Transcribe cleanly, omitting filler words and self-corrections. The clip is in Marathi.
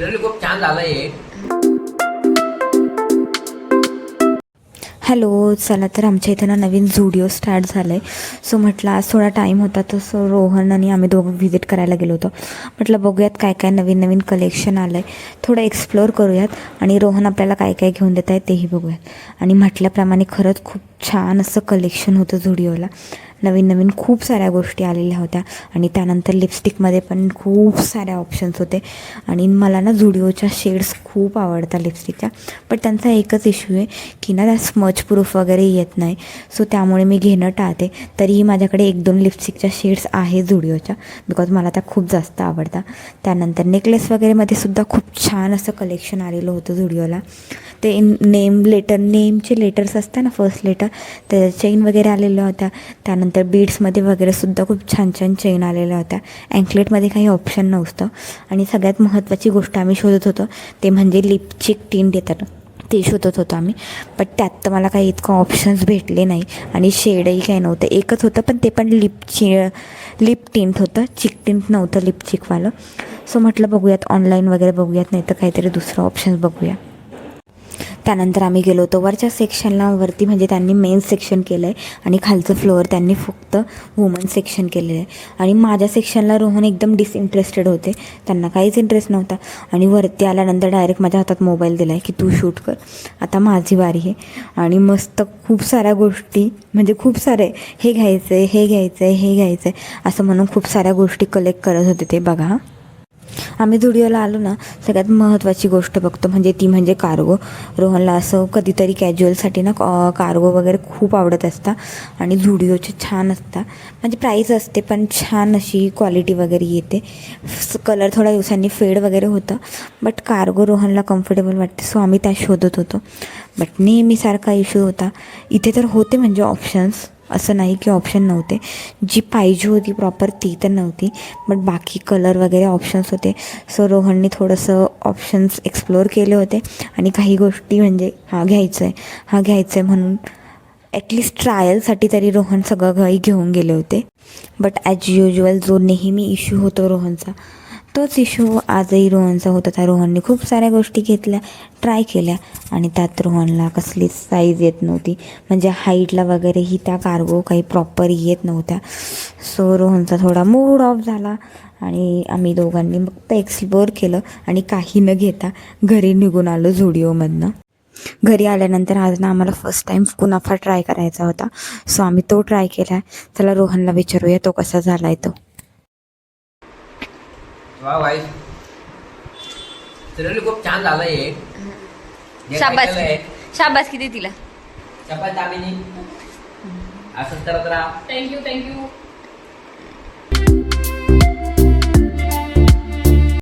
सिरियल खूप छान झालंय. हॅलो, चला तर आमच्या इथं ना नवीन झुडिओ स्टार्ट झालं आहे. सो म्हटलं आज थोडा टाईम होता तर सो रोहन आणि आम्ही दोघं व्हिजिट करायला गेलो होतो. म्हटलं बघूयात काय काय नवीन नवीन कलेक्शन आलं आहे, थोडं एक्सप्लोअर करूयात आणि रोहन आपल्याला काय काय घेऊन देत आहे तेही बघूयात. आणि म्हटल्याप्रमाणे खरंच खूप छान असं कलेक्शन होतं झुडिओला. नवीन नवीन खूप साऱ्या गोष्टी आलेल्या होत्या आणि त्यानंतर लिपस्टिकमध्ये पण खूप साऱ्या ऑप्शन्स होते. आणि मला ना झुडिओच्या शेड्स खूप आवडतात लिपस्टिकच्या, पण त्यांचा एकच इश्यू आहे की ना त्या स्मच प्रूफ वगैरे येत नाही. सो त्यामुळे मी घेणं टाळते. तरीही माझ्याकडे 1-2 लिपस्टिकच्या शेड्स आहे झुडिओच्या, बिकॉज मला त्या खूप जास्त आवडतात. त्यानंतर नेकलेस वगैरेमध्ये सुद्धा खूप छान असं कलेक्शन आलेलं होतं झुडिओला. ते नेमचे लेटर्स असतात ना, फर्स्ट लेटर, त्या चेन वगैरे आलेल्या होत्या. त्यानंतर बीड्समध्ये वगैरे सुद्धा खूप छान छान चेन आलेल्या होत्या. अँकलेटमध्ये काही ऑप्शन नव्हतं. आणि सगळ्यात महत्त्वाची गोष्ट आम्ही शोधत होतो ते म्हणजे लिपस्टिक टिंट येतात, ते शोधत होतो आम्ही. बट त्यात तर मला काही इतकं ऑप्शन्स भेटले नाही आणि शेडही काही नव्हतं. एकच होतं, पण ते पण लिप टिंट होतं, चिक टिंट नव्हतं लिपस्टिकवालं. सो म्हटलं बघूयात ऑनलाईन वगैरे बघूयात, नाही तर काहीतरी दुसरं ऑप्शन्स बघूया. त्यानंतर आम्ही गेलो होतो वरच्या सेक्शनला. वरती म्हणजे त्यांनी मेन्स सेक्शन केलं आहे आणि खालचं फ्लोअर त्यांनी फक्त वुमन सेक्शन केलेलं आहे. आणि माझ्या सेक्शनला रोहन एकदम डिसइंटरेस्टेड होते, त्यांना काहीच इंटरेस्ट नव्हता. आणि वरती आल्यानंतर डायरेक्ट माझ्या हातात मोबाईल दिला आहे की तू शूट कर, आता माझी वारी आहे. आणि मस्त खूप साऱ्या गोष्टी, म्हणजे खूप सारे हे घ्यायचं आहे, हे घ्यायचं आहे, हे घ्यायचं आहे असं म्हणून खूप साऱ्या गोष्टी कलेक्ट करत होते ते. बघा हां, आम्ही झुडिओला आलो ना, सगळ्यात महत्त्वाची गोष्ट बघतो म्हणजे कार्गो. रोहनला असं कधीतरी कॅज्युअलसाठी ना कार्गो वगैरे खूप आवडत असतात आणि झुडिओचे छान असतात. म्हणजे प्राईस असते पण छान अशी क्वालिटी वगैरे येते. कलर थोड्या दिवसांनी फेड वगैरे होतं, बट कार्गो रोहनला कम्फर्टेबल वाटते. सो आम्ही त्या शोधत होतो. बट नेहमीसारखा इश्यू होता. इथे तर होते म्हणजे ऑप्शन्स, असं नाही की ऑप्शन नव्हते. जी पाहिजे होती प्रॉपर ती तर नव्हती, बट बाकी कलर वगैरे ऑप्शन्स होते. सो रोहनने थोडंसं ऑप्शन्स एक्सप्लोअर केले होते आणि काही गोष्टी म्हणजे हा घ्यायचं आहे म्हणून ॲटलिस्ट ट्रायलसाठी तरी रोहन सगळं काही घेऊन गेले होते. बट ॲज युज्युअल जो नेहमी इश्यू होतो रोहनचा, तोच इश्यू आजही रोहनचा होत होता. रोहनने खूप साऱ्या गोष्टी घेतल्या, ट्राय केल्या आणि त्यात रोहनला कसलीच साईज येत नव्हती. म्हणजे हाईटला वगैरेही त्या कार्गो काही प्रॉपर येत नव्हत्या. सो रोहनचा थोडा मूड ऑफ झाला आणि आम्ही दोघांनी फक्त एक्सप्लोअर केलं आणि काही न घेता घरी निघून आलो झुडिओमधनं. घरी आल्यानंतर आज ना आम्हाला फर्स्ट टाईम कुनाफा ट्राय करायचा होता. सो आम्ही तो ट्राय केला. चला रोहनला विचारूया तो कसा झाला आहे तो. वा भाई, सिरियल खूप छान झालंय. शाबास, शाबास किती तिला. चपाती दाबीनी असंच करत राहा. थँक्यू.